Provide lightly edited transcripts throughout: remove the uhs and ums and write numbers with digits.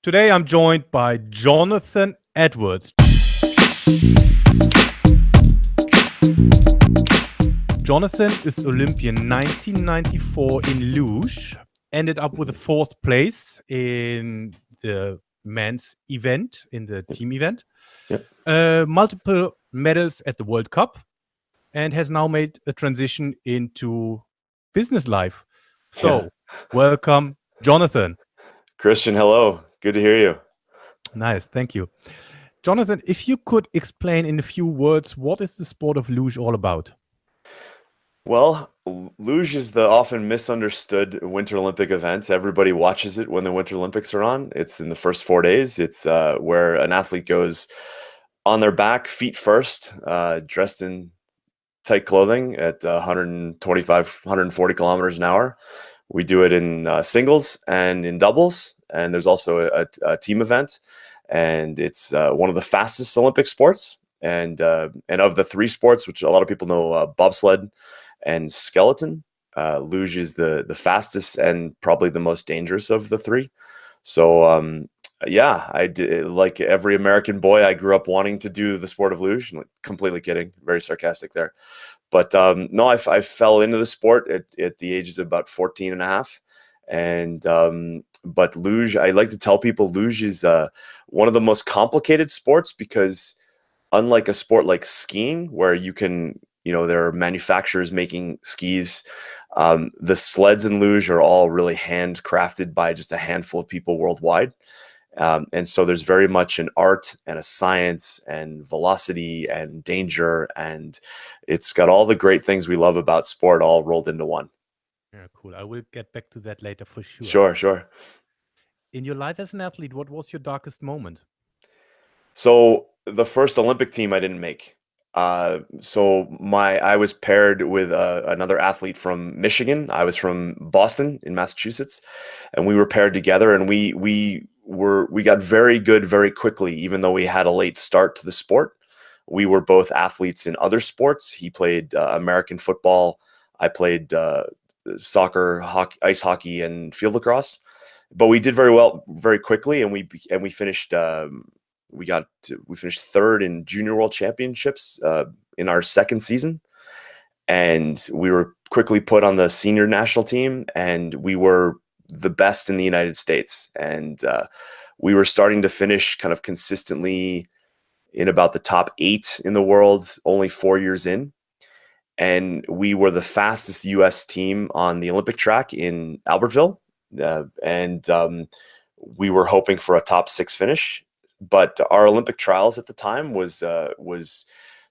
Today I'm joined by Jonathan Edwards. Jonathan is Olympian 1994 in luge, ended up with a fourth place in the men's event, in the team event, multiple medals at the World Cup, and has now made a transition into business life. So, welcome, Jonathan. Christian, hello. Good to hear you. Nice, thank you. Jonathan, if you could explain in a few words, what is the sport of luge all about? Well, luge is the often misunderstood Winter Olympic event. Everybody watches it when the Winter Olympics are on. It's in the first 4 days. It's where an athlete goes on their back, feet first, dressed in tight clothing at 125, 140 kilometers an hour. We do it in singles and in doubles, and there's also a team event, and it's one of the fastest Olympic sports. And of the three sports, which a lot of people know, bobsled and skeleton, luge is the fastest and probably the most dangerous of the three. So yeah, I did, like every American boy, I grew up wanting to do the sport of luge. Completely kidding, very sarcastic there. But no, I fell into the sport at the ages of about 14 and a half. And but luge, I like to tell people luge is one of the most complicated sports because unlike a sport like skiing, where you can, there are manufacturers making skis, the sleds in luge are all really handcrafted by just a handful of people worldwide. And so there's very much an art and a science and velocity and danger, and it's got all the great things we love about sport all rolled into one. Yeah, cool. I will get back to that later for sure. Sure. In your life as an athlete, what was your darkest moment? So the first Olympic team I didn't make. I was paired with another athlete from Michigan. I was from Boston in Massachusetts, and we were paired together, and we got very good very quickly, even though we had a late start to the sport. We were both athletes in other sports. He played American football. I played soccer, hockey, ice hockey, and field lacrosse. But we did very well very quickly, and we finished. We finished third in junior world championships in our second season, and we were quickly put on the senior national team, and we were the best in the United States. And we were starting to finish kind of consistently in about the top 8 in the world, only 4 years in. And we were the fastest U.S. team on the Olympic track in Albertville. We were hoping for a top 6 finish. But our Olympic trials at the time was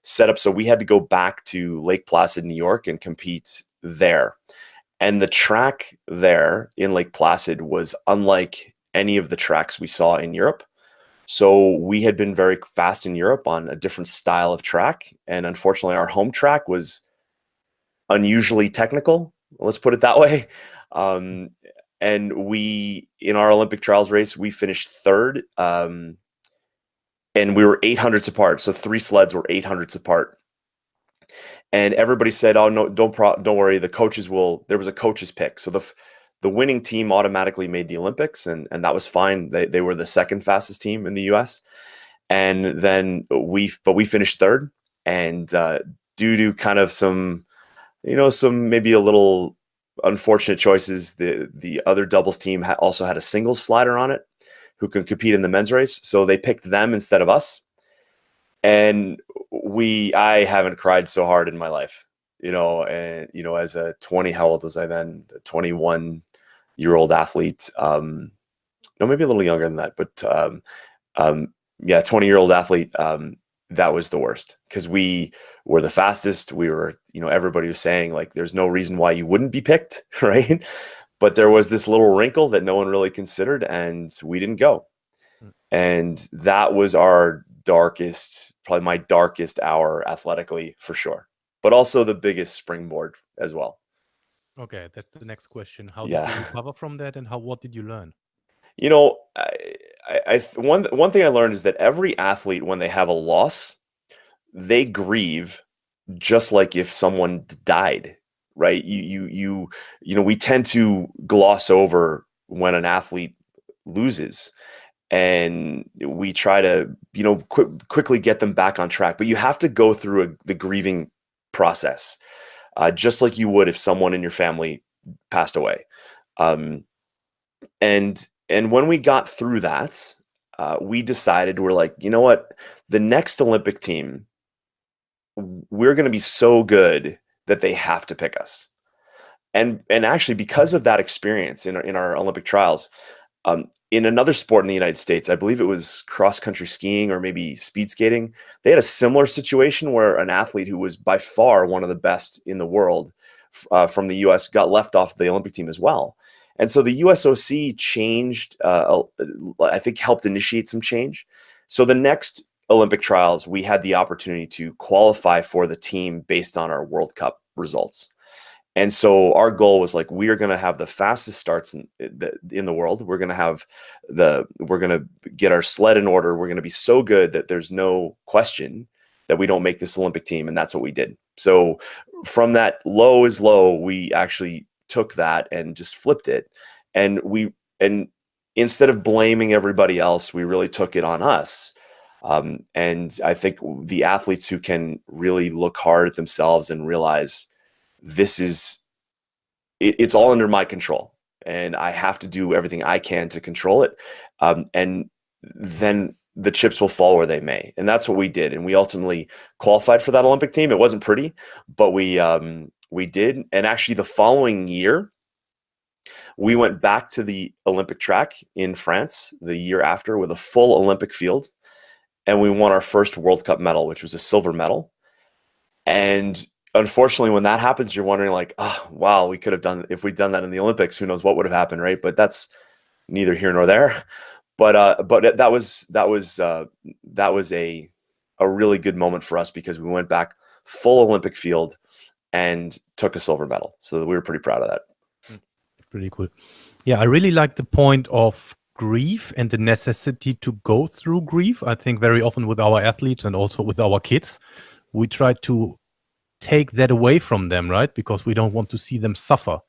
set up so we had to go back to Lake Placid, New York, and compete there. And the track there in Lake Placid was unlike any of the tracks we saw in Europe. So we had been very fast in Europe on a different style of track. And unfortunately, our home track was unusually technical. Let's put it that way. And in our Olympic trials race, we finished third. And we were 800ths apart. So 3 sleds were 800ths apart. And everybody said, "Oh no, don't worry. The coaches will." There was a coach's pick, so the winning team automatically made the Olympics, and that was fine. They were the second fastest team in the U.S. And then we finished third, and due to kind of some maybe a little unfortunate choices, the other doubles team also had a singles slider on it who can compete in the men's race. So they picked them instead of us. And I haven't cried so hard in my life, as a 20, how old was I then? A 21-year-old athlete. No, maybe a little younger than that, but 20-year-old athlete. That was the worst because we were the fastest. We were, everybody was saying like, there's no reason why you wouldn't be picked, right? But there was this little wrinkle that no one really considered, and we didn't go. And that was probably my darkest hour athletically for sure, but also the biggest springboard as well. Okay, that's the next question. How did you recover from that, and what did you learn? One thing I learned is that every athlete, when they have a loss, they grieve just like if someone died. Right. We tend to gloss over when an athlete loses. and we try to, quickly get them back on track. But you have to go through the grieving process, just like you would if someone in your family passed away. Um, and when we got through that, we decided, we're like, you know what, the next Olympic team, we're going to be so good that they have to pick us. And actually, because of that experience in our Olympic trials, in another sport in the United States, I believe it was cross country skiing or maybe speed skating, they had a similar situation where an athlete who was by far one of the best in the world from the US got left off the Olympic team as well. And so the USOC changed, I think helped initiate some change. So the next Olympic trials, we had the opportunity to qualify for the team based on our World Cup results. And so our goal was like, we are going to have the fastest starts in the world. We're going to get our sled in order. We're going to be so good that there's no question that we don't make this Olympic team. And that's what we did. So from that low is low, we actually took that and just flipped it. And instead of blaming everybody else, we really took it on us. And I think the athletes who can really look hard at themselves and realize, it's all under my control and I have to do everything I can to control it. And then the chips will fall where they may. And that's what we did. And we ultimately qualified for that Olympic team. It wasn't pretty, but we did. And actually the following year, we went back to the Olympic track in France the year after with a full Olympic field. And we won our first World Cup medal, which was a silver medal. And unfortunately, when that happens, you're wondering like, oh, wow, we could have done, if we'd done that in the Olympics, who knows what would have happened, right? But that's neither here nor there. But that was a really good moment for us because we went back full Olympic field and took a silver medal. So we were pretty proud of that. Pretty cool. Yeah, I really like the point of grief and the necessity to go through grief. I think very often with our athletes and also with our kids, we try to take that away from them, right? Because we don't want to see them suffer.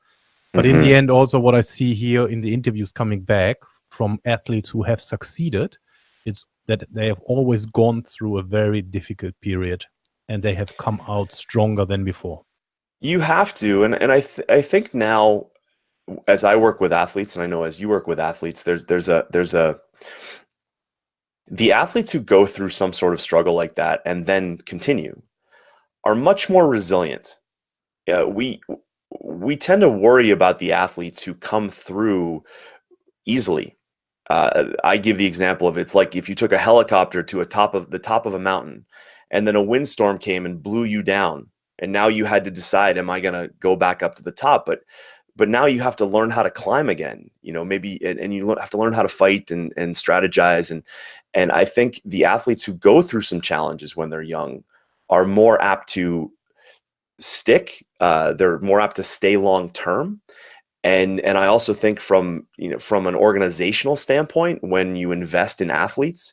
But in the end, also what I see here in the interviews coming back from athletes who have succeeded, it's that they have always gone through a very difficult period and they have come out stronger than before. You have to. And I think now, as I work with athletes, and I know as you work with athletes, the athletes who go through some sort of struggle like that and then continue are much more resilient. We tend to worry about the athletes who come through easily. I give the example of, it's like if you took a helicopter to the top of a mountain and then a windstorm came and blew you down, and now you had to decide, am I going to go back up to the top? But now you have to learn how to climb again, maybe, and you have to learn how to fight and strategize. And I think the athletes who go through some challenges when they're young are more apt to stick. They're more apt to stay long term. And I also think from an organizational standpoint, when you invest in athletes,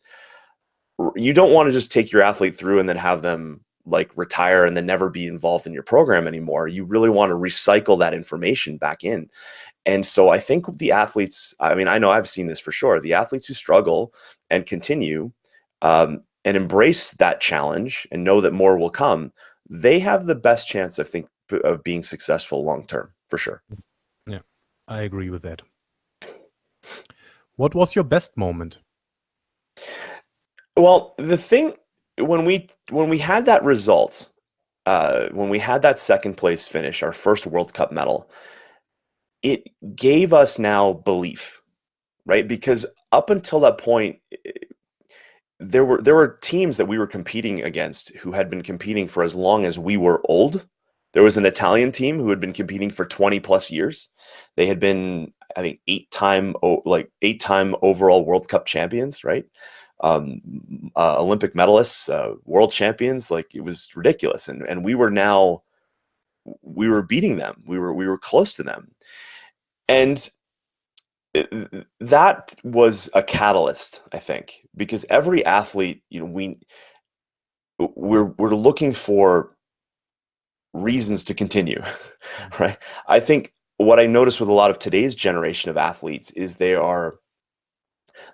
you don't want to just take your athlete through and then have them like retire and then never be involved in your program anymore. You really want to recycle that information back in. And so I think the athletes, I mean, I know I've seen this for sure, the athletes who struggle and continue and embrace that challenge and know that more will come, they have the best chance, I think, of being successful long term, for sure. Yeah, I agree with that. What was your best moment? Well, the thing, when we had that result, when we had that second place finish, our first World Cup medal, it gave us now belief, right? Because up until that point, there were teams that we were competing against who had been competing for as long as we were old. There was an Italian team who had been competing for 20 plus years. They had been, I think, eight-time overall World Cup champions, right? Olympic medalists, world champions. Like, it was ridiculous. And we were beating them. We were close to them. And that was a catalyst, I think, because every athlete, we're looking for reasons to continue, right? I think what I notice with a lot of today's generation of athletes is they are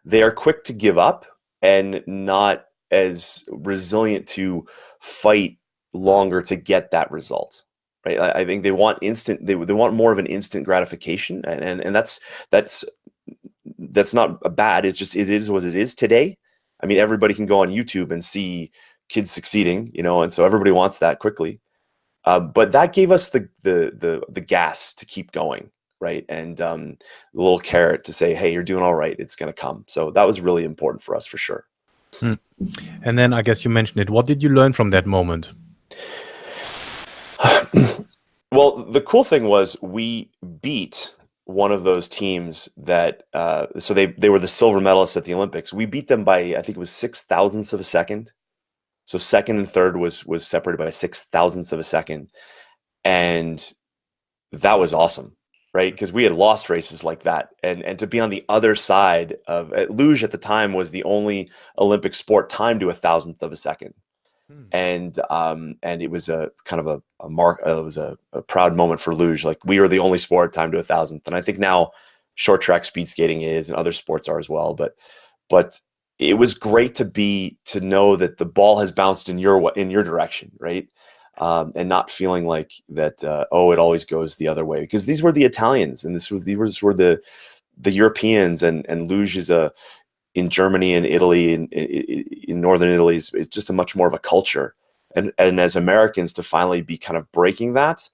They are quick to give up and not as resilient to fight longer to get that result. Right? I think they want instant. They want more of an instant gratification, and that's not bad. It's just it is what it is today. I mean, everybody can go on YouTube and see kids succeeding, and so everybody wants that quickly. But that gave us the gas to keep going, right? And the little carrot to say, "Hey, you're doing all right. It's going to come." So that was really important for us, for sure. And then I guess you mentioned it. What did you learn from that moment? Well, the cool thing was we beat one of those teams that so they were the silver medalists at the Olympics. We beat them by, I think it was 6 thousandths of a second. So second and third was separated by 6 thousandths of a second. And that was awesome, right? Because we had lost races like that. And to be on the other side of luge at the time was the only Olympic sport timed to 1,000th of a second. And it was a kind of a mark. It was a proud moment for luge. Like, we were the only sport timed to 1,000th, and I think now short track speed skating is, and other sports are as well. But it was great to know that the ball has bounced in your direction, right? And not feeling like that. It always goes the other way, because these were the Italians, and these were the Europeans, and luge is in Germany and Italy and in northern Italy is just a much more of a culture. And as Americans, to finally be kind of breaking that,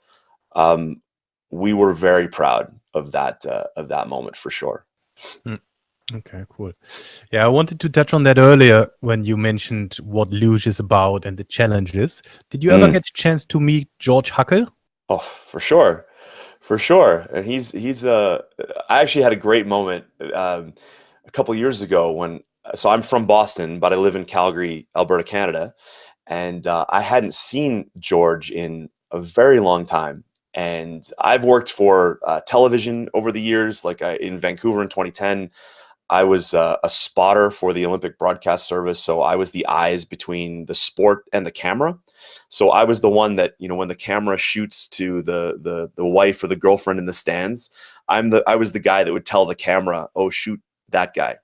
we were very proud of that moment, for sure. Okay, cool. Yeah, I wanted to touch on that earlier when you mentioned what luge is about and the challenges. Did you ever get a chance to meet Georg Hackl? Oh, for sure. For sure. And I actually had a great moment a couple years ago so I'm from Boston, but I live in Calgary, Alberta, Canada. And I hadn't seen Georg in a very long time. And I've worked for television over the years, like in Vancouver in 2010. I was a spotter for the Olympic broadcast service. So I was the eyes between the sport and the camera. So I was the one that, when the camera shoots to the wife or the girlfriend in the stands, I was the guy that would tell the camera, "Oh, shoot that guy."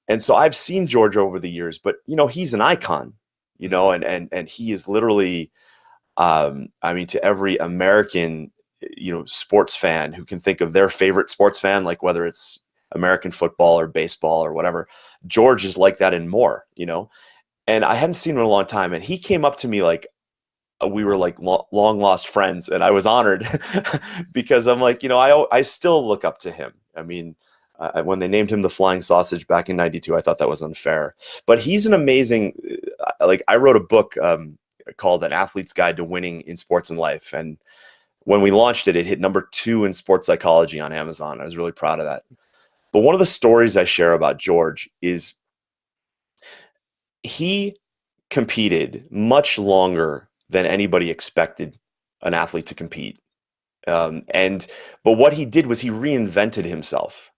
And so I've seen Georg over the years, but he's an icon, and he is literally, to every American, sports fan who can think of their favorite sports fan, like whether it's American football or baseball or whatever, Georg is like that and more, and I hadn't seen him in a long time. And he came up to me like we were like long lost friends. And I was honored because I'm like, I still look up to him. I mean, when they named him the Flying Sausage back in '92, I thought that was unfair. But he's an amazing, I wrote a book called An Athlete's Guide to Winning in Sports and Life. And when we launched it, it hit number 2 in sports psychology on Amazon. I was really proud of that. But one of the stories I share about Georg is he competed much longer than anybody expected an athlete to compete. But what he did was he reinvented himself.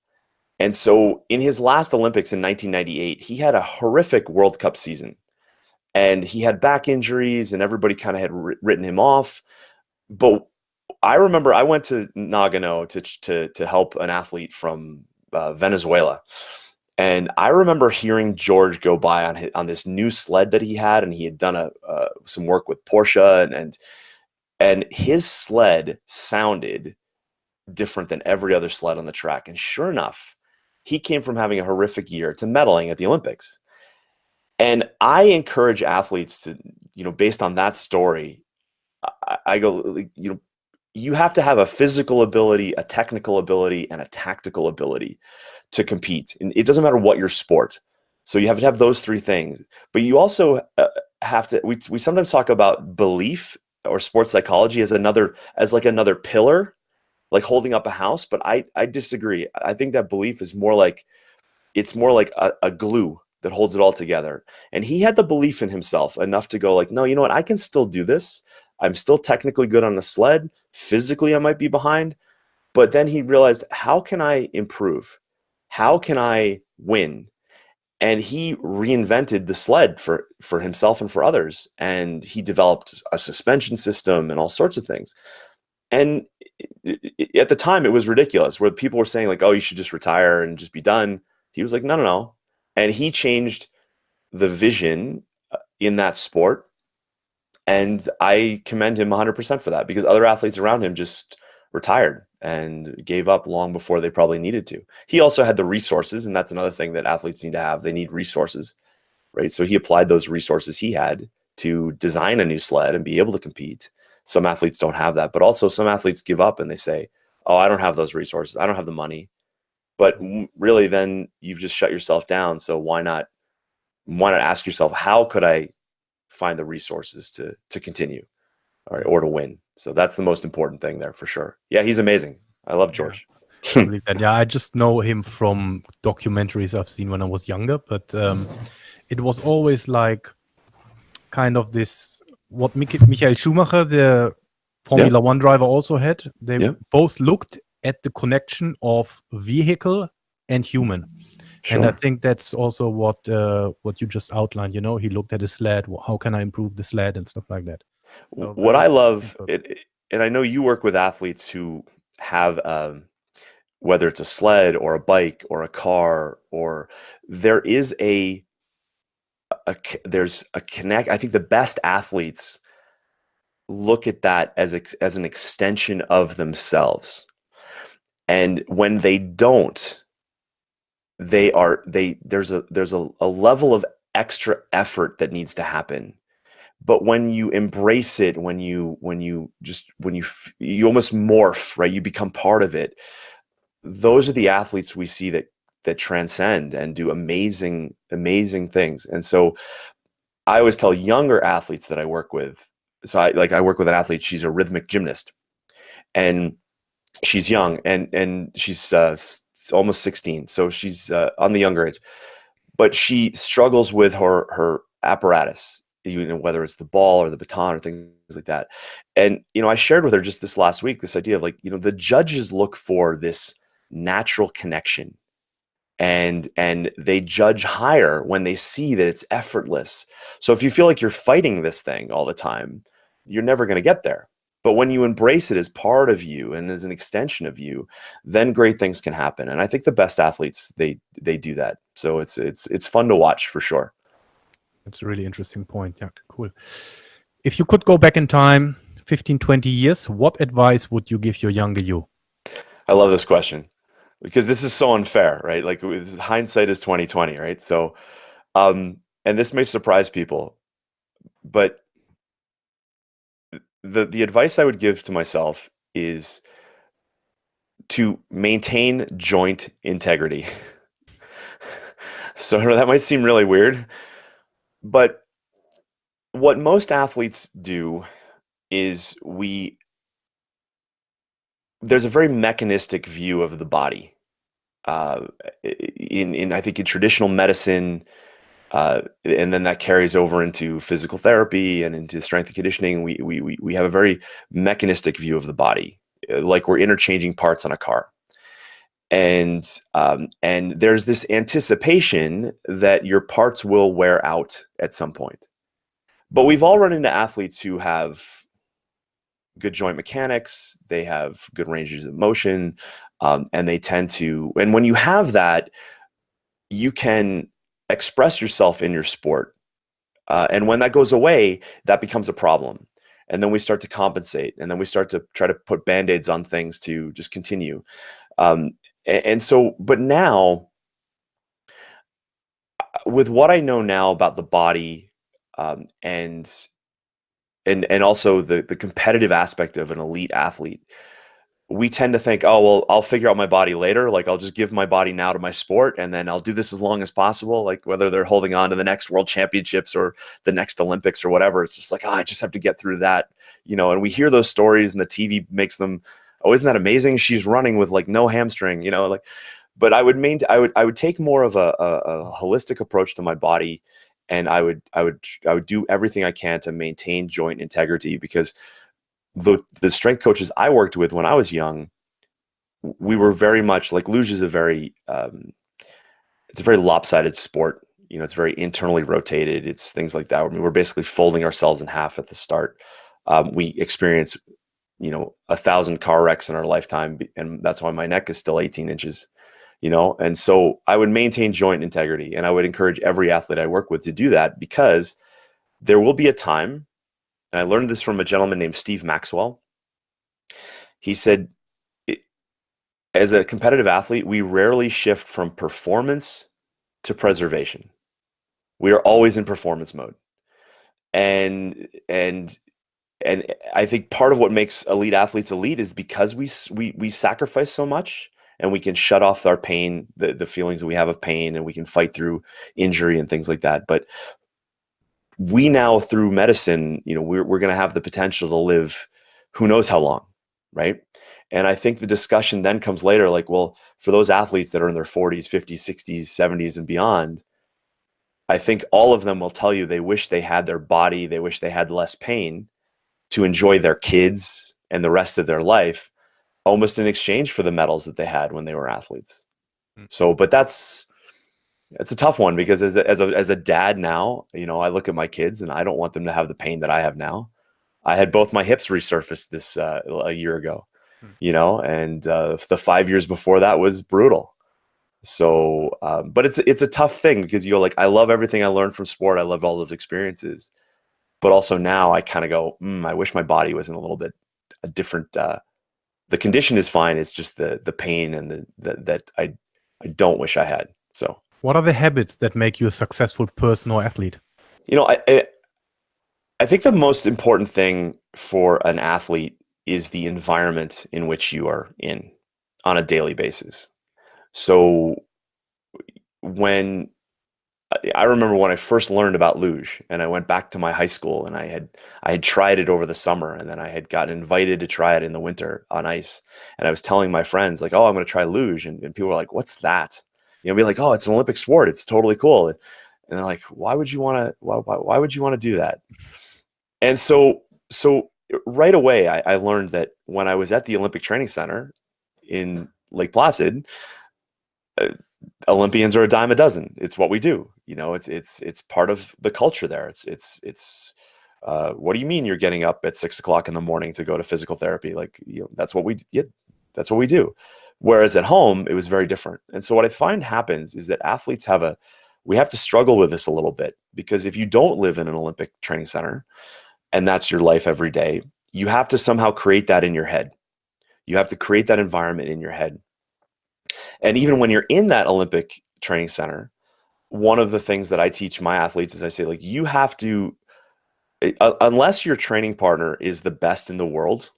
And so in his last Olympics in 1998, he had a horrific World Cup season. And he had back injuries, and everybody kind of had written him off. But I remember I went to Nagano to help an athlete from Venezuela. And I remember hearing Georg go by on this new sled that he had, and he had done some work with Porsche, and his sled sounded different than every other sled on the track. And sure enough, he came from having a horrific year to medaling at the Olympics. And I encourage athletes to, based on that story, I go, you have to have a physical ability, a technical ability, and a tactical ability to compete. And it doesn't matter what your sport. So you have to have those 3 things. But you also have to, we sometimes talk about belief or sports psychology as another pillar, like holding up a house. But I disagree. I think that belief is more like a glue that holds it all together. And he had the belief in himself enough to go like, no, you know what? I can still do this. I'm still technically good on the sled. Physically, I might be behind. But then he realized, how can I improve? How can I win? And he reinvented the sled for himself and for others. And he developed a suspension system and all sorts of things. And at the time, it was ridiculous, where people were saying like, oh, you should just retire and just be done. He was like, no, no, no. And he changed the vision in that sport. And I commend him 100% for that, because other athletes around him just retired and gave up long before they probably needed to. He also had the resources, and that's another thing that athletes need to have. They need resources, right? So he applied those resources he had to design a new sled and be able to compete. Some athletes don't have that, but also some athletes give up and they say, oh, I don't have those resources. I don't have the money. But really, then you've just shut yourself down. So why not ask yourself, how could I find the resources to continue, or to win? So that's the most important thing there, for sure. Yeah, he's amazing. I love George. I believe that. Yeah, I just know him from documentaries I've seen when I was younger, but it was always like kind of this, what Michael Schumacher, the Formula One driver, also had. They both looked at the connection of vehicle and human. Sure. And I think that's also what you just outlined. You know, he looked at the sled. How can I improve the sled and stuff like that? So what I love, and I know you work with athletes who have, whether it's a sled or a bike or a car, or there is there's a connect. I think the best athletes look at that as an extension of themselves. And when they don't, there's a level of extra effort that needs to happen. But when you embrace it, when you almost morph, right? You become part of it. Those are the athletes we see that transcend and do amazing things. And so I always tell younger athletes that I work with. So I work with an athlete. She's a rhythmic gymnast, and she's young, and she's almost 16. So she's on the younger age, but she struggles with her apparatus, whether it's the ball or the baton or things like that. And, I shared with her just this last week, this idea of the judges look for this natural connection, and they judge higher when they see that it's effortless. So if you feel like you're fighting this thing all the time, you're never going to get there. But when you embrace it as part of you and as an extension of you, then great things can happen. And I think the best athletes, they do that. So it's fun to watch, for sure. That's a really interesting point. Yeah, cool. If you could go back in time 15, 20 years, what advice would you give your younger you? I love this question, because this is so unfair, right? Like, hindsight is 2020, right? So, and this may surprise people, but the advice I would give to myself is to maintain joint integrity. So that might seem really weird, but what most athletes do is there's a very mechanistic view of the body. In I think in traditional medicine, and then that carries over into physical therapy and into strength and conditioning. We have a very mechanistic view of the body, like we're interchanging parts on a car. And there's this anticipation that your parts will wear out at some point. But we've all run into athletes who have good joint mechanics, they have good ranges of motion, and they tend to, and when you have that, you can express yourself in your sport. And when that goes away, that becomes a problem. And then we start to compensate, and then we start to try to put Band-Aids on things to just continue. And so, but now, with what I know now about the body, and also the competitive aspect of an elite athlete, we tend to think, oh, well, I'll figure out my body later. Like, I'll just give my body now to my sport, and then I'll do this as long as possible. Like, whether they're holding on to the next World Championships or the next Olympics or whatever, it's just like, oh, I just have to get through that, and we hear those stories, and the TV makes them, oh, isn't that amazing? She's running with like no hamstring, but I would take more of a holistic approach to my body, and I would do everything I can to maintain joint integrity, because the strength coaches I worked with when I was young, we were very much like, luge is it's a very lopsided sport. It's very internally rotated. It's things like that. I mean, we're basically folding ourselves in half at the start. We experience, 1,000 car wrecks in our lifetime, and that's why my neck is still 18 inches. you know? And so I would maintain joint integrity, and I would encourage every athlete I work with to do that, because there will be a time, and I learned this from a gentleman named Steve Maxwell. He said, as a competitive athlete, we rarely shift from performance to preservation. We are always in performance mode. And I think part of what makes elite athletes elite is because we sacrifice so much, and we can shut off our pain, the feelings that we have of pain, and we can fight through injury and things like that. But we now, through medicine, you know, we're going to have the potential to live who knows how long, right? And I think the discussion then comes later, like, well, for those athletes that are in their 40s, 50s, 60s, 70s, and beyond, I think all of them will tell you they wish they had their body, they wish they had less pain to enjoy their kids and the rest of their life, almost in exchange for the medals that they had when they were athletes. So, but it's a tough one, because as a dad now, you know, I look at my kids and I don't want them to have the pain that I have now. I had both my hips resurfaced this a year ago, you know, and the 5 years before that was brutal. So, but it's a tough thing, because you go like, I love everything I learned from sport. I loved all those experiences, but also now I kind of go, I wish my body was in a little bit a different. The condition is fine. It's just the pain and that I don't wish I had. So, what are the habits that make you a successful person or athlete? you know, I think the most important thing for an athlete is the environment in which you are in on a daily basis. So when I remember when I first learned about luge, and I went back to my high school, and I had tried it over the summer, and then I had gotten invited to try it in the winter on ice. And I was telling my friends, like, oh, I'm going to try luge. And people were like, what's that? You know, be like, oh, it's an Olympic sport. It's totally cool. And they're like, why would you want to do that? And so right away, I learned that when I was at the Olympic Training Center in Lake Placid, Olympians are a dime a dozen. It's what we do. You know, it's part of the culture there. It's what do you mean you're getting up at 6 o'clock in the morning to go to physical therapy? Like, you know, that's what we do. Whereas at home, it was very different. And so what I find happens is that athletes we have to struggle with this a little bit, because if you don't live in an Olympic training center and that's your life every day, you have to somehow create that in your head. You have to create that environment in your head. And even when you're in that Olympic training center, one of the things that I teach my athletes is I say, like, you have to, unless your training partner is the best in the world,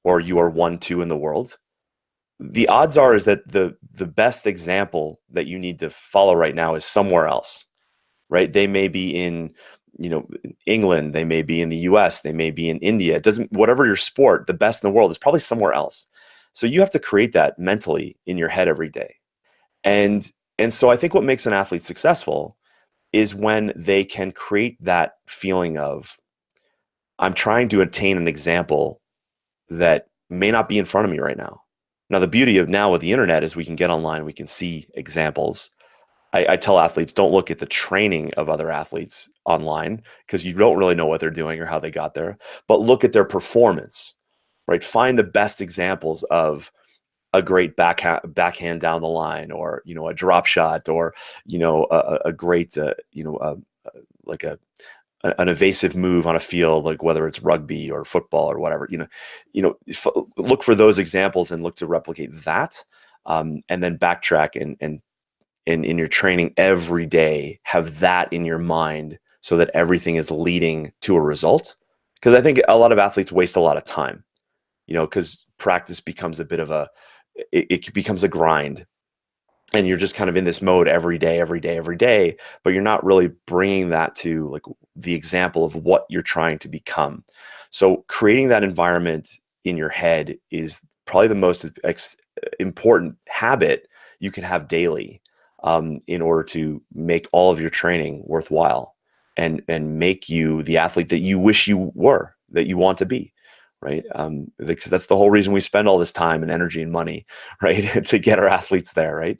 or you are 1-2 in the world, the odds are is that the best example that you need to follow right now is somewhere else, right? They may be in, you know, England, they may be in the US, they may be in India. It doesn't, whatever your sport, the best in the world is probably somewhere else. So you have to create that mentally in your head every day. And so I think what makes an athlete successful is when they can create that feeling of, I'm trying to attain an example that may not be in front of me right now. Now, the beauty of now with the internet is we can get online, we can see examples. I tell athletes, don't look at the training of other athletes online, because you don't really know what they're doing or how they got there, but look at their performance, right? Find the best examples of a great backhand down the line, or, you know, a drop shot, or, you know, a great, you know, like an evasive move on a field, like whether it's rugby or football or whatever, look for those examples and look to replicate that. And then backtrack and in your training every day, have that in your mind so that everything is leading to a result. Because I think a lot of athletes waste a lot of time, you know, because practice becomes a bit of it becomes a grind. And you're just kind of in this mode every day, but you're not really bringing that to like the example of what you're trying to become. So creating that environment in your head is probably the most important habit you can have daily, in order to make all of your training worthwhile and make you the athlete that you wish you were, that you want to be. Right. Because that's the whole reason we spend all this time and energy and money, right, to get our athletes there. Right.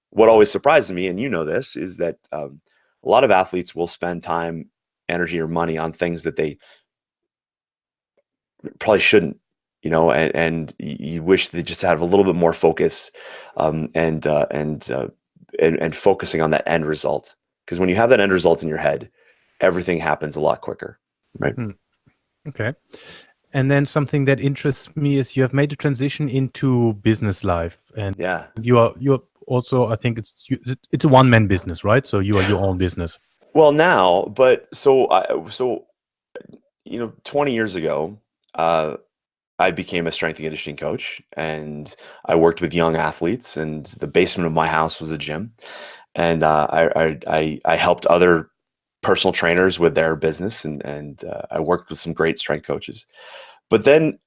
What always surprises me, and you know this, is that a lot of athletes will spend time, energy, or money on things that they probably shouldn't. and you wish they just have a little bit more focus, and focusing on that end result. Because when you have that end result in your head, everything happens a lot quicker, right? Okay. And then something that interests me is you have made a transition into business life, and Yeah. you're also, I think it's a one-man business, right? So you are your own business. Well, now, but so 20 years ago, I became a strength and conditioning coach, and I worked with young athletes, and the basement of my house was a gym, and I helped other personal trainers with their business, and I worked with some great strength coaches. But then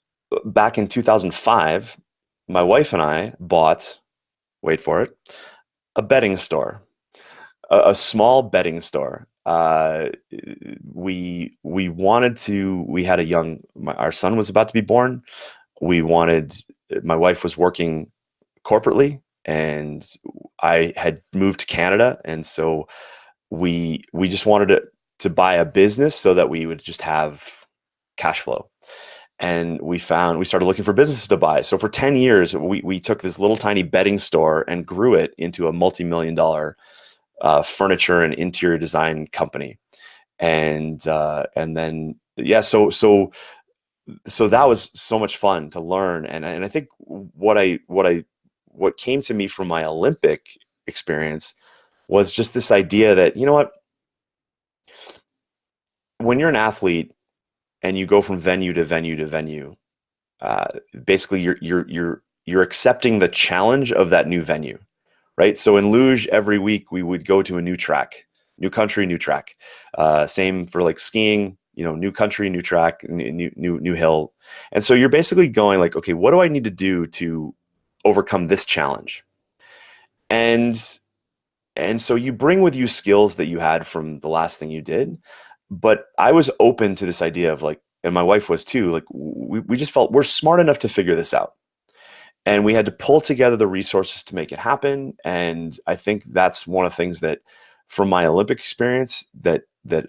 back in 2005, my wife and I bought, wait for it, a bedding store, a small bedding store. We had our son was about to be born. My wife was working corporately, and I had moved to Canada. And so we just wanted to buy a business so that we would just have cash flow. And we started looking for businesses to buy. So for 10 years, we took this little tiny bedding store and grew it into a multi-million-dollar furniture and interior design company. And then, yeah, so that was so much fun to learn. And I think what came to me from my Olympic experience was just this idea that, you know what, when you're an athlete and you go from venue to venue to venue, basically you're accepting the challenge of that new venue, right? So in luge, every week we would go to a new track, new country, new track. Same for like skiing, new country, new track, new hill. And so you're basically going like, okay, what do I need to do to overcome this challenge? And so you bring with you skills that you had from the last thing you did. But I was open to this idea of like, and my wife was too, like we just felt we're smart enough to figure this out. And we had to pull together the resources to make it happen. And I think that's one of the things that from my Olympic experience that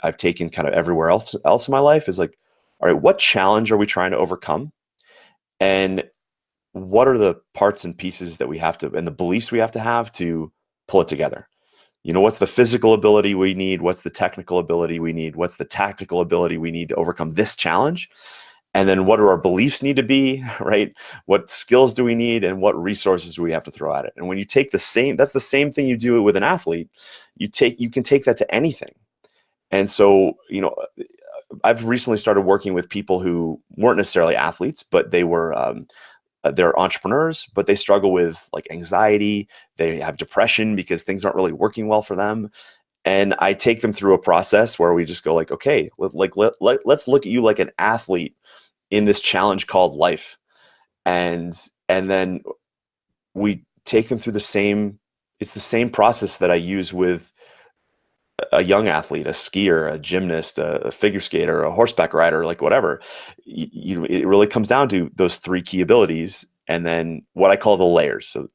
I've taken kind of everywhere else in my life is like, all right, what challenge are we trying to overcome? And what are the parts and pieces that we have to, and the beliefs we have to pull it together? What's the physical ability we need? What's the technical ability we need? What's the tactical ability we need to overcome this challenge? And then what do our beliefs need to be, right? What skills do we need, and what resources do we have to throw at it? And when you take that's the same thing you do with an athlete. You can take that to anything. And so, I've recently started working with people who weren't necessarily athletes, but they're entrepreneurs, but they struggle with like anxiety. They have depression because things aren't really working well for them. And I take them through a process where we just go like, okay, let's look at you like an athlete in this challenge called life. And then we take them through it's the same process that I use with a young athlete, a skier, a gymnast, a figure skater, a horseback rider, like whatever. It really comes down to those three key abilities, and then what I call the layers. So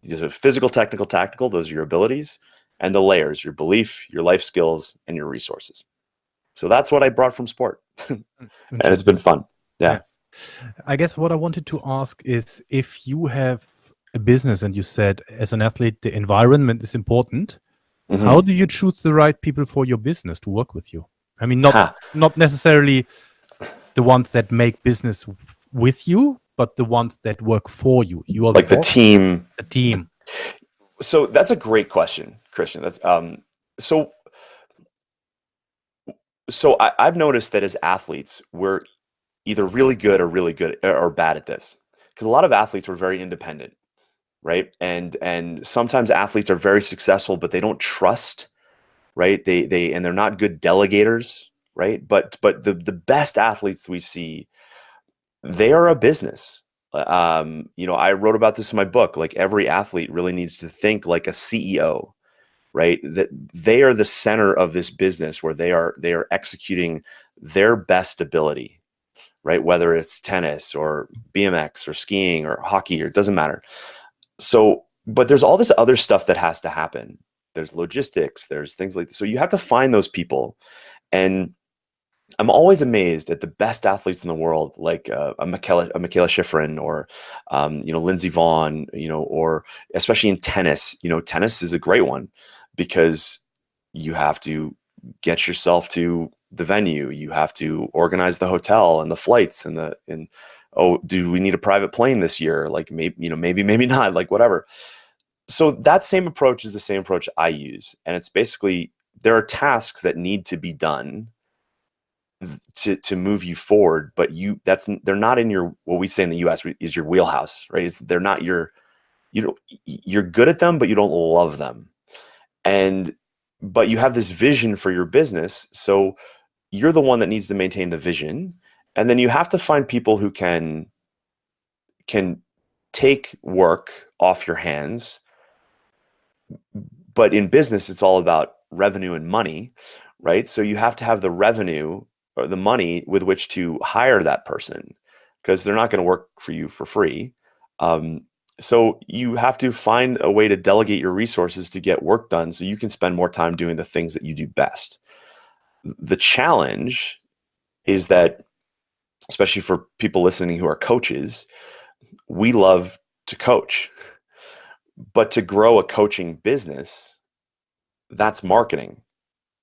these are physical, technical, tactical. Those are your abilities, and the layers: your belief, your life skills, and your resources. So that's what I brought from sport, and it's been fun. Yeah. I guess what I wanted to ask is if you have a business and you said as an athlete the environment is important. Mm-hmm. How do you choose the right people for your business to work with you? I mean, not necessarily the ones that make business with you, but the ones that work for you. You are like the team. The team. So that's a great question, Christian. That's so I've noticed that as athletes, we're either really good or bad at this, because a lot of athletes were very independent. Right. And sometimes athletes are very successful, but they don't trust, right? And they're not good delegators, right? But the best athletes we see, they are a business. I wrote about this in my book. Like every athlete really needs to think like a CEO, right? That they are the center of this business where they are executing their best ability, right? Whether it's tennis or BMX or skiing or hockey, or it doesn't matter. So, but there's all this other stuff that has to happen. There's logistics, there's things like this. So you have to find those people. And I'm always amazed at the best athletes in the world, like a Michaela Schifrin, or Lindsey Vonn, or especially in tennis. Tennis is a great one because you have to get yourself to the venue, you have to organize the hotel and the flights and oh, do we need a private plane this year? Like maybe not, like whatever. So that same approach is the same approach I use, and it's basically there are tasks that need to be done to move you forward, but they're not in your, what we say in the US is your wheelhouse, right? They're not you don't you're good at them, but you don't love them. And but you have this vision for your business, so you're the one that needs to maintain the vision, and then you have to find people who can take work off your hands. But in business, it's all about revenue and money, right? So you have to have the revenue or the money with which to hire that person, because they're not going to work for you for free. Um, so you have to find a way to delegate your resources to get work done so you can spend more time doing the things that you do best. The challenge is that, especially for people listening who are coaches, we love to coach, but to grow a coaching business, that's marketing,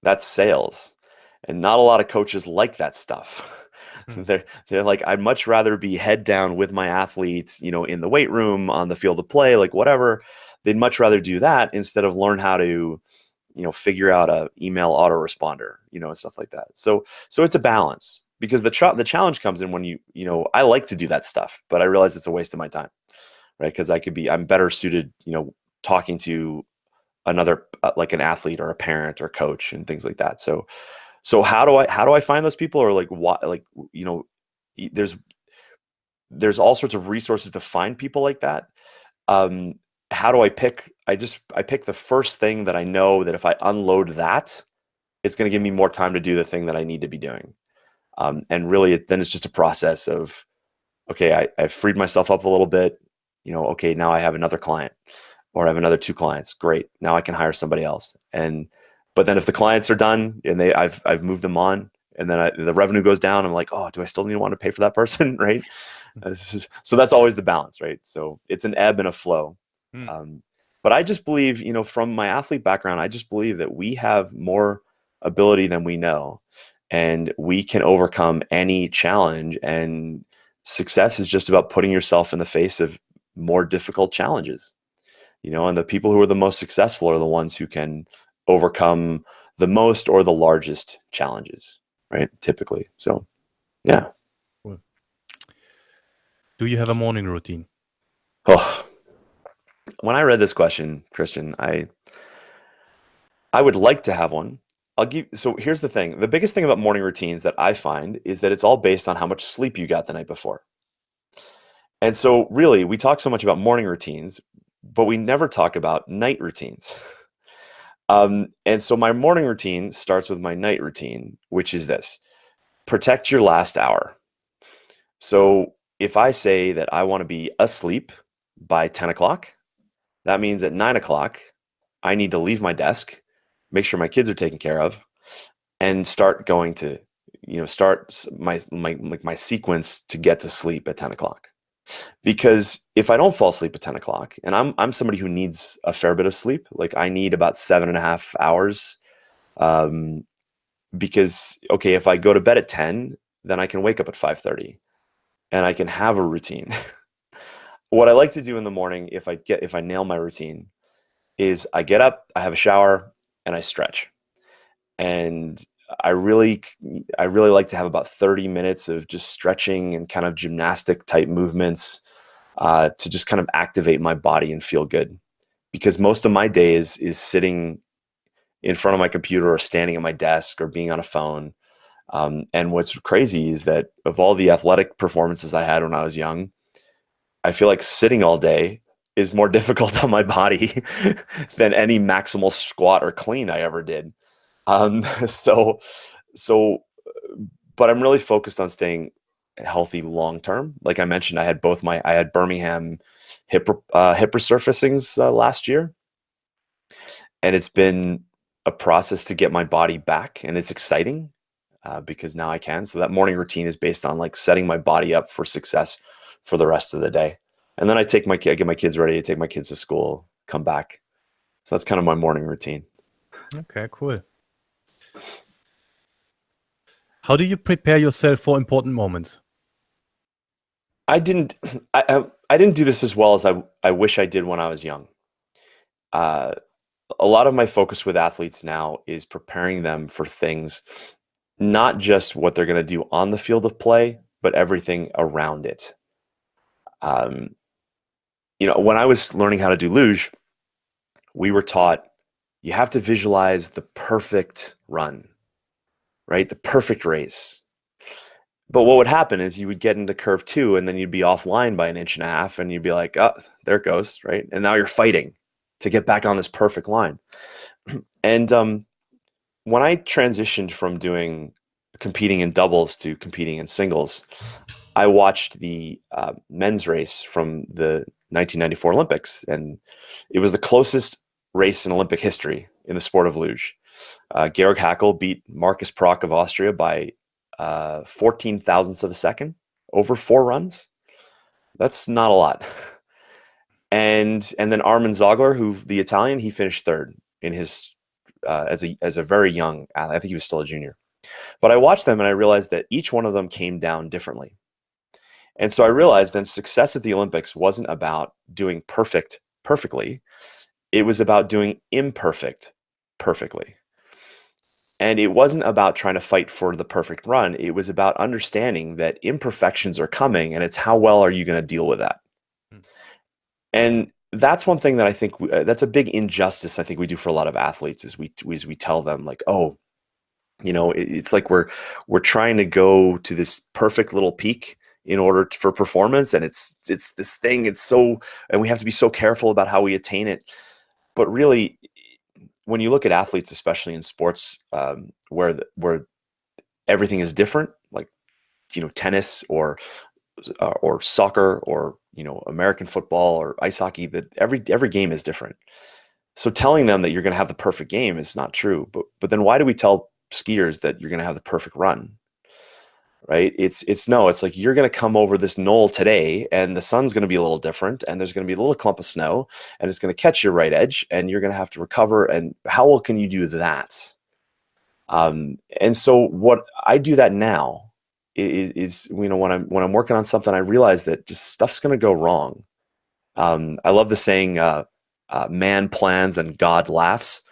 that's sales. And not a lot of coaches like that stuff. Hmm. They're like, I'd much rather be head down with my athletes, in the weight room, on the field of play, like whatever. They'd much rather do that instead of learn how to, figure out a email autoresponder, and stuff like that. So it's a balance, because the challenge comes in when I like to do that stuff, but I realize it's a waste of my time, right? Because I'm better suited, talking to another, like an athlete or a parent or coach and things like that. So how do I find those people? Or like what, like, there's all sorts of resources to find people like that. Um, how do I pick? I pick the first thing that I know that if I unload that, it's going to give me more time to do the thing that I need to be doing. And really, then it's just a process of, okay, I've freed myself up a little bit. Okay, now I have another client, or I have another two clients. Great, now I can hire somebody else. But then if the clients are done and I've moved them on, and then the revenue goes down, I'm like, oh, do I still need to want to pay for that person, right? So that's always the balance, right? So it's an ebb and a flow. Hmm. Um, but I just believe, from my athlete background, I just believe that we have more ability than we know, and we can overcome any challenge. And success is just about putting yourself in the face of more difficult challenges, and the people who are the most successful are the ones who can overcome the most or the largest challenges, right? Typically. So, yeah. Cool. Do you have a morning routine? Oh, when I read this question, Christian, I would like to have one. So here's the thing. The biggest thing about morning routines that I find is that it's all based on how much sleep you got the night before. And so really, we talk so much about morning routines, but we never talk about night routines. And so my morning routine starts with my night routine, which is this: protect your last hour. So if I say that I want to be asleep by 10 o'clock, that means at 9 o'clock, I need to leave my desk, make sure my kids are taken care of, and start going to, start my sequence to get to sleep at 10 o'clock. Because if I don't fall asleep at 10 o'clock, and I'm somebody who needs a fair bit of sleep, like I need about 7.5 hours. Um, because okay, if I go to bed at 10, then I can wake up at 5:30 and I can have a routine. What I like to do in the morning, if I nail my routine, is I get up, I have a shower, and I stretch. And I really I really like to have about 30 minutes of just stretching and kind of gymnastic type movements, to just kind of activate my body and feel good. Because most of my day is sitting in front of my computer or standing at my desk or being on a phone. And what's crazy is that of all the athletic performances I had when I was young, I feel like sitting all day is more difficult on my body than any maximal squat or clean I ever did. Um, so, so, but I'm really focused on staying healthy long term. Like I mentioned, I had Birmingham hip resurfacings last year, and it's been a process to get my body back, and it's exciting. because now I can. So that morning routine is based on like setting my body up for success for the rest of the day. And then I get my kids ready, I take my kids to school, come back. So that's kind of my morning routine. Okay, cool. How do you prepare yourself for important moments? I didn't I didn't do this as well as I wish I did when I was young. Uh, a lot of my focus with athletes now is preparing them for things, not just what they're going to do on the field of play, but everything around it. Um, when I was learning how to do luge, we were taught you have to visualize the perfect run, right? The perfect race. But what would happen is you would get into curve two and then you'd be offline by an inch and a half and you'd be like, oh, there it goes, right? And now you're fighting to get back on this perfect line. And when I transitioned from competing in doubles to competing in singles, I watched the men's race from the 1994 Olympics, and it was the closest race in Olympic history in the sport of luge. Georg Hackl beat Marcus Prock of Austria by 14 thousandths of a second over 4 runs. That's not a lot. And then Armin Zogler, who the Italian, he finished third in his as a very young athlete. I think he was still a junior. But I watched them and I realized that each one of them came down differently. And so I realized then success at the Olympics wasn't about doing perfectly. It was about doing imperfect perfectly. And it wasn't about trying to fight for the perfect run. It was about understanding that imperfections are coming and it's how well are you going to deal with that. And that's one thing that I think that's a big injustice I think we do for a lot of athletes is we tell them like, oh, it's like we're trying to go to this perfect little peak in order for performance, and it's this thing. And we have to be so careful about how we attain it. But really, when you look at athletes, especially in sports, where everything is different, like tennis or soccer or American football or ice hockey, that every game is different. So telling them that you're going to have the perfect game is not true. But then why do we tell skiers that you're going to have the perfect run? Right? It's like you're going to come over this knoll today and the sun's going to be a little different and there's going to be a little clump of snow and it's going to catch your right edge and you're going to have to recover. And how well can you do that? And so what I do that now is when I'm working on something, I realize that just stuff's going to go wrong. I love the saying, man plans and God laughs.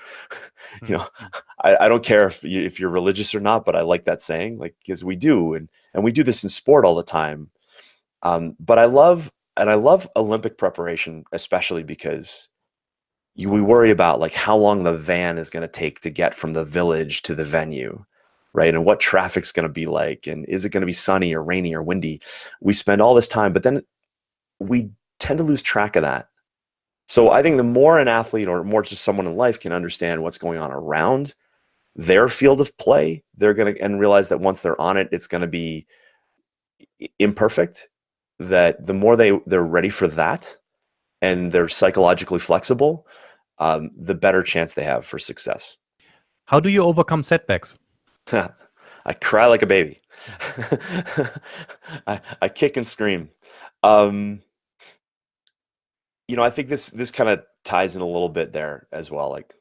I don't care if you're religious or not, but I like that saying, like, because we do, and we do this in sport all the time. But I love Olympic preparation, especially because we worry about like how long the van is going to take to get from the village to the venue, right? And what traffic's going to be like, and is it going to be sunny or rainy or windy? We spend all this time, but then we tend to lose track of that. So I think the more an athlete or more just someone in life can understand what's going on around their field of play, they're going to and realize that once they're on it, it's going to be imperfect. That the more they're ready for that and they're psychologically flexible, the better chance they have for success. How do you overcome setbacks? I cry like a baby. I kick and scream. I think this kind of ties in a little bit there as well. Like,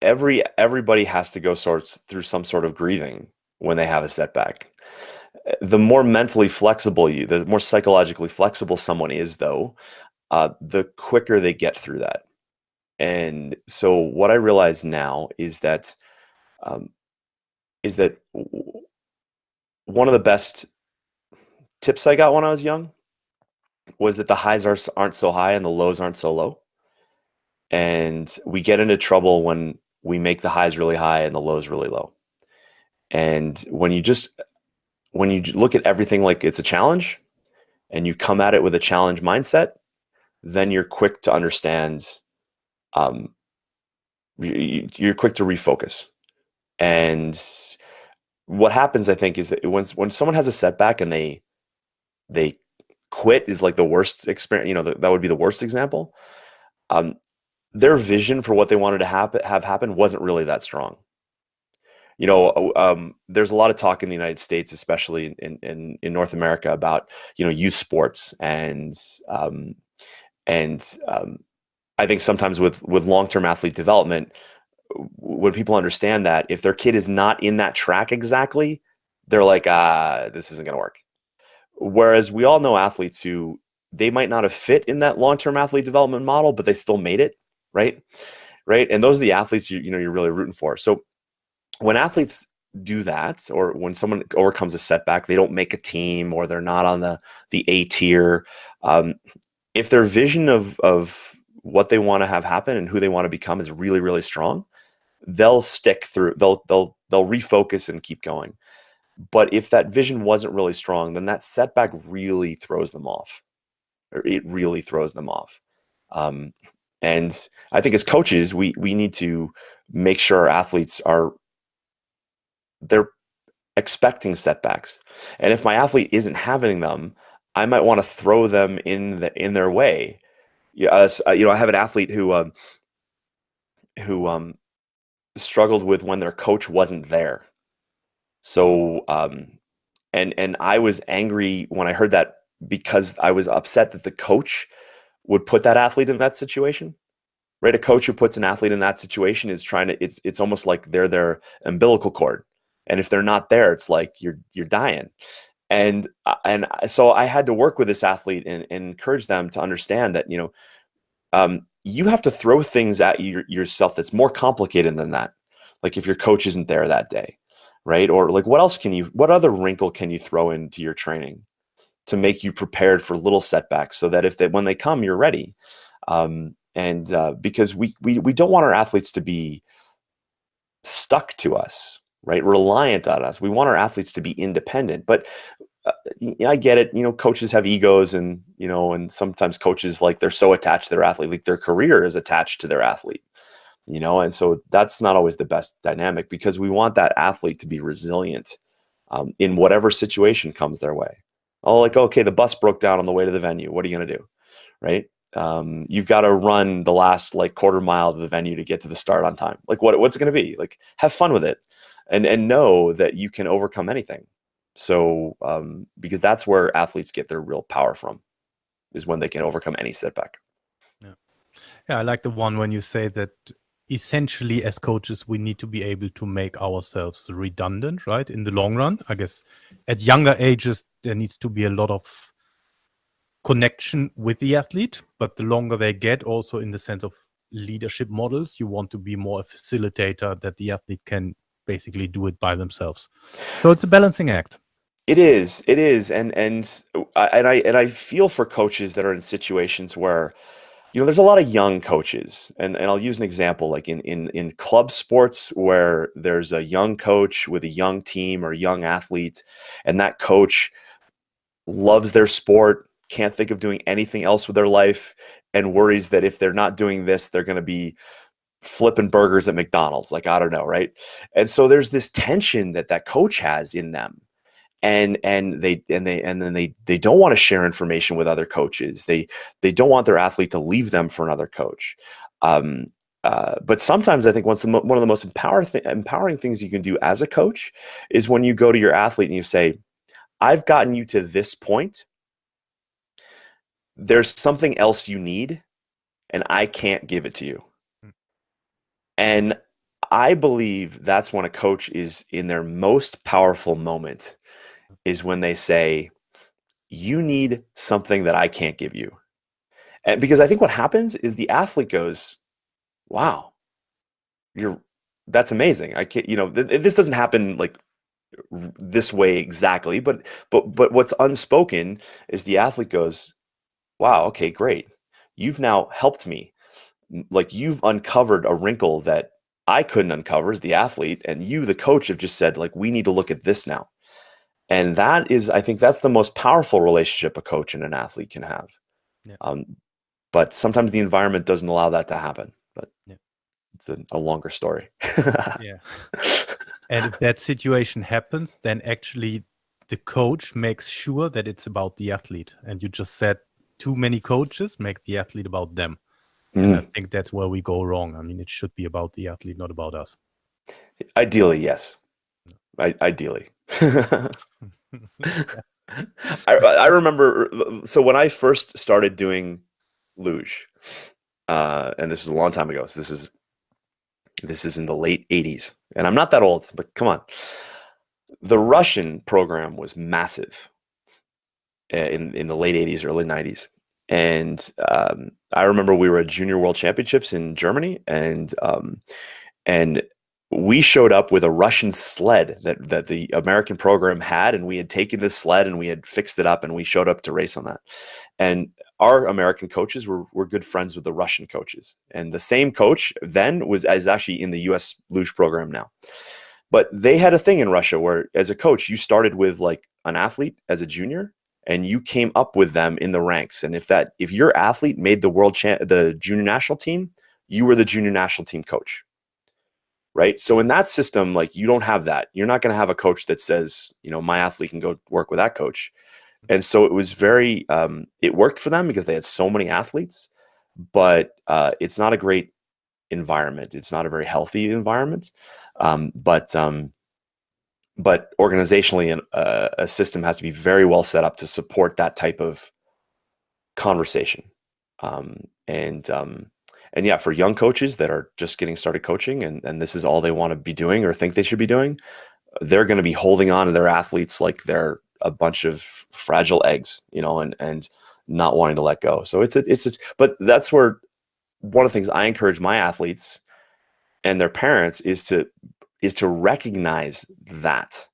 everybody has to go through some sort of grieving when they have a setback. The more mentally flexible the more psychologically flexible someone is, though, the quicker they get through that. And so what I realize now is that one of the best tips I got when I was young was that the highs aren't so high and the lows aren't so low. And we get into trouble when we make the highs really high and the lows really low. And when you look at everything like it's a challenge and you come at it with a challenge mindset, then you're quick to understand, you're quick to refocus. And what happens, I think, is that when someone has a setback and they quit is like the worst experience, that would be the worst example. their vision for what they wanted to have happen wasn't really that strong. There's a lot of talk in the United States, especially in North America, about youth sports, and I think sometimes with long-term athlete development, when people understand that if their kid is not in that track exactly, they're like, this isn't going to work. Whereas we all know athletes who they might not have fit in that long-term athlete development model, but they still made it, right? Right. And those are the athletes you're really rooting for. So when athletes do that, or when someone overcomes a setback, they don't make a team, or they're not on the A tier. If their vision of what they want to have happen and who they want to become is really, really strong, they'll stick through. They'll refocus and keep going. But if that vision wasn't really strong, then that setback really throws them off. Or it really throws them off. And I think as coaches, we need to make sure our athletes they're expecting setbacks. And if my athlete isn't having them, I might want to throw them in their way. I have an athlete who struggled with when their coach wasn't there. So and I was angry when I heard that, because I was upset that the coach would put that athlete in that situation. Right? A coach who puts an athlete in that situation is trying to. It's almost like they're their umbilical cord, and if they're not there, it's like you're dying. And so I had to work with this athlete and encourage them to understand that you have to throw things at yourself that's more complicated than that. Like if your coach isn't there that day, right? Or like what other wrinkle can you throw into your training to make you prepared for little setbacks, so that when they come, you're ready. Because we don't want our athletes to be stuck to us, right? Reliant on us. We want our athletes to be independent. But I get it. Coaches have egos, and sometimes coaches, like, they're so attached to their athlete, like their career is attached to their athlete. And so that's not always the best dynamic, because we want that athlete to be resilient in whatever situation comes their way. Oh, like, okay, the bus broke down on the way to the venue. What are you going to do? Right? You've got to run the last quarter mile to the venue to get to the start on time. Like, what's it going to be? Like, have fun with it, and know that you can overcome anything. So, because that's where athletes get their real power from, is when they can overcome any setback. Yeah, I like the one when you say that essentially as coaches, we need to be able to make ourselves redundant, right? In the long run, I guess at younger ages, there needs to be a lot of connection with the athlete, but the longer they get, also in the sense of leadership models, you want to be more a facilitator, that the athlete can basically do it by themselves. So it's a balancing act. It is, and I feel for coaches that are in situations where there's a lot of young coaches, and I'll use an example, like in club sports, where there's a young coach with a young team or young athlete, and that coach loves their sport, can't think of doing anything else with their life, and worries that if they're not doing this, they're going to be flipping burgers at McDonald's. Like, I don't know, right? And so there's this tension that coach has in them. And they don't want to share information with other coaches. They don't want their athlete to leave them for another coach. But sometimes I think one of the most empowering things you can do as a coach is when you go to your athlete and you say, I've gotten you to this point. There's something else you need, and I can't give it to you. And I believe that's when a coach is in their most powerful moment, is when they say, you need something that I can't give you. And because I think what happens is the athlete goes, wow, that's amazing. I can't, this doesn't happen like this way exactly, but what's unspoken is the athlete goes, wow, okay, great. You've now helped me. Like, you've uncovered a wrinkle that I couldn't uncover as the athlete, and you, the coach, have just said, like, we need to look at this now. And I think that's the most powerful relationship a coach and an athlete can have. Yeah. But sometimes the environment doesn't allow that to happen. But it's a longer story. Yeah. And if that situation happens, then actually the coach makes sure that it's about the athlete. And you just said too many coaches make the athlete about them. And I think that's where we go wrong. I mean, it should be about the athlete, not about us. Ideally, yes. Ideally. I remember, so when I first started doing luge, and this was a long time ago, so this is in the late 80s, and I'm not that old, but come on. The Russian program was massive in the late 80s, early 90s. And I remember we were at Junior World Championships in Germany, and we showed up with a Russian sled that the American program had, and we had taken this sled and we had fixed it up, and we showed up to race on that. And our American coaches were good friends with the Russian coaches, and the same coach then is actually in the U.S. luge program now. But they had a thing in Russia where, as a coach, you started with like an athlete as a junior, and you came up with them in the ranks. And if your athlete made the junior national team, you were the junior national team coach. Right. So in that system, like, you don't have that. You're not going to have a coach that says, my athlete can go work with that coach. And so it was very, it worked for them because they had so many athletes, but it's not a great environment. It's not a very healthy environment. But organizationally, a system has to be very well set up to support that type of conversation. And yeah, for young coaches that are just getting started coaching and this is all they want to be doing or think they should be doing, they're going to be holding on to their athletes like they're a bunch of fragile eggs, and not wanting to let go. So but that's where one of the things I encourage my athletes and their parents is to recognize that,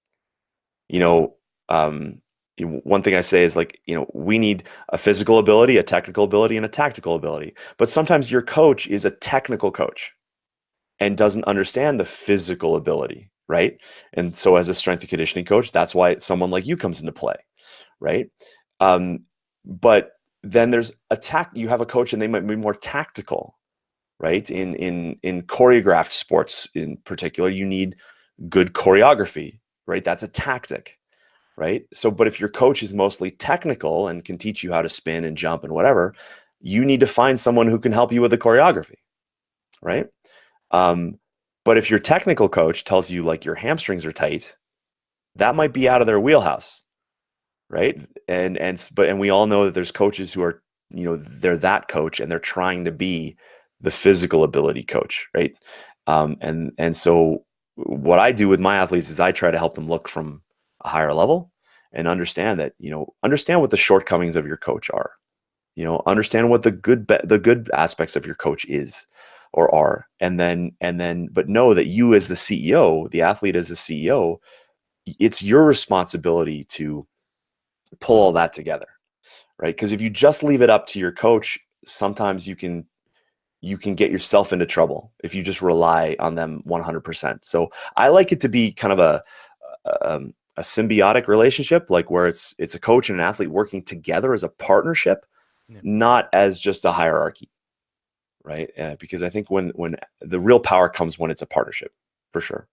one thing I say is, like, we need a physical ability, a technical ability, and a tactical ability. But sometimes your coach is a technical coach and doesn't understand the physical ability, right? And so as a strength and conditioning coach, that's why someone like you comes into play, right? But then there's you have a coach and they might be more tactical, right? In choreographed sports in particular, you need good choreography, right? That's a tactic. Right. So, but if your coach is mostly technical and can teach you how to spin and jump and whatever, you need to find someone who can help you with the choreography. Right. But if your technical coach tells you like your hamstrings are tight, that might be out of their wheelhouse. Right. And we all know that there's coaches who are, they're that coach and they're trying to be the physical ability coach. Right. And so what I do with my athletes is I try to help them look from a higher level and understand that, understand what the shortcomings of your coach are, understand what the good aspects of your coach is or are. And then, but know that you as the CEO, the athlete as the CEO, it's your responsibility to pull all that together. Right. Because if you just leave it up to your coach, sometimes you can get yourself into trouble if you just rely on them 100%. So I like it to be kind of a symbiotic relationship, like where it's a coach and an athlete working together as a partnership, not as just a hierarchy, right? Because I think when the real power comes when it's a partnership, for sure.